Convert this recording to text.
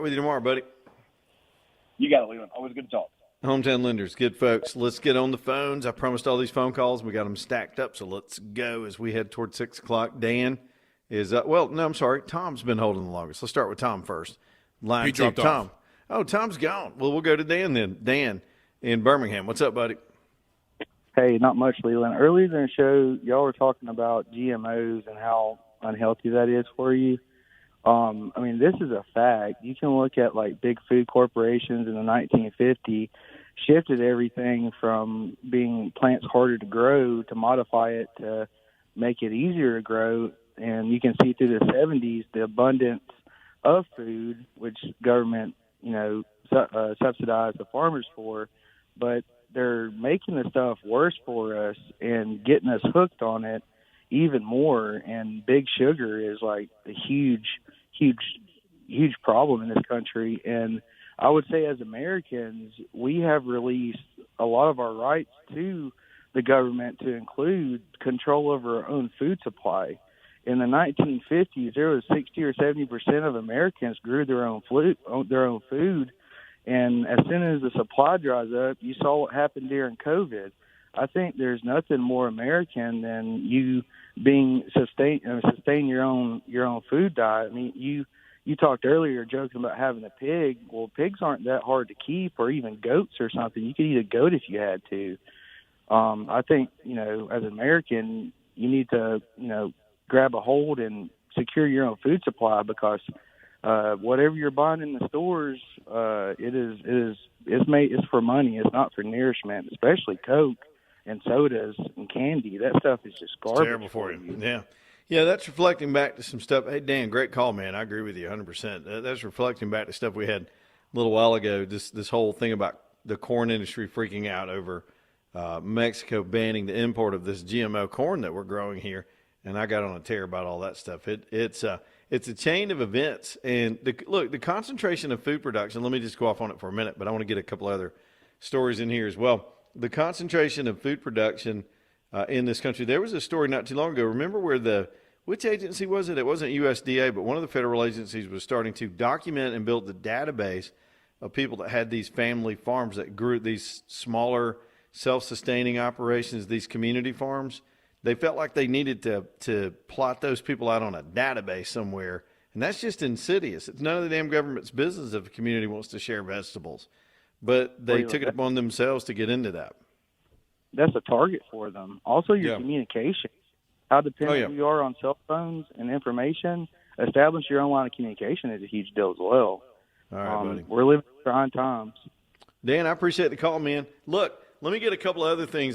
With you tomorrow, buddy. You got it, Leland. Always good to talk. Hometown Lenders, good folks. Let's get on the phones. I promised all these phone calls. We got them stacked up, so let's go as we head toward 6 o'clock. Dan is Tom's been holding the longest. Let's start with Tom first. Line He dropped Tom. off. Oh, Tom's gone. Well, we'll go to Dan then. Dan in Birmingham. What's up, buddy? Hey, not much, Leland. Earlier in the show, y'all were talking about GMOs and how unhealthy that is for you. This is a fact. You can look at like big food corporations in the 1950s shifted everything from being plants harder to grow to modify it to make it easier to grow. And you can see through the 70s the abundance of food, which government, subsidized the farmers for, but they're making the stuff worse for us and getting us hooked on it even more. And big sugar is like a huge problem in this country. And I would say as Americans, we have released a lot of our rights to the government to include control over our own food supply. In the 1950s, there was 60 or 70% of Americans grew their own food. And as soon as the supply dries up, you saw what happened during COVID. I think there's nothing more American than you being sustain your own food diet. I mean, you talked earlier joking about having a pig. Well, pigs aren't that hard to keep, or even goats or something. You could eat a goat if you had to. I think, as an American, you need to, grab a hold and secure your own food supply, because whatever you're buying in the stores, it's for money. It's not for nourishment, especially Coke and sodas and candy. That stuff is just garbage. It's terrible for you. Yeah, that's reflecting back to some stuff. Hey, Dan, great call, man. I agree with you 100%. That's reflecting back to stuff we had a little while ago, this whole thing about the corn industry freaking out over Mexico banning the import of this GMO corn that we're growing here. And I got on a tear about all that stuff. It's a chain of events. And the concentration of food production, let me just go off on it for a minute, but I want to get a couple other stories in here as well. The concentration of food production in this country. There was a story not too long ago. Remember which agency was it? It wasn't USDA, but one of the federal agencies was starting to document and build the database of people that had these family farms that grew these smaller self-sustaining operations, these community farms. They felt like they needed to plot those people out on a database somewhere, and that's just insidious. It's none of the damn government's business if a community wants to share vegetables, but they took it upon themselves to get into that. That's a target for them. Also, your communication. How dependent you are on cell phones and information. Establish your own line of communication is a huge deal as well. All right, buddy. We're living in trying times. Dan, I appreciate the call, man. Look, let me get a couple of other things.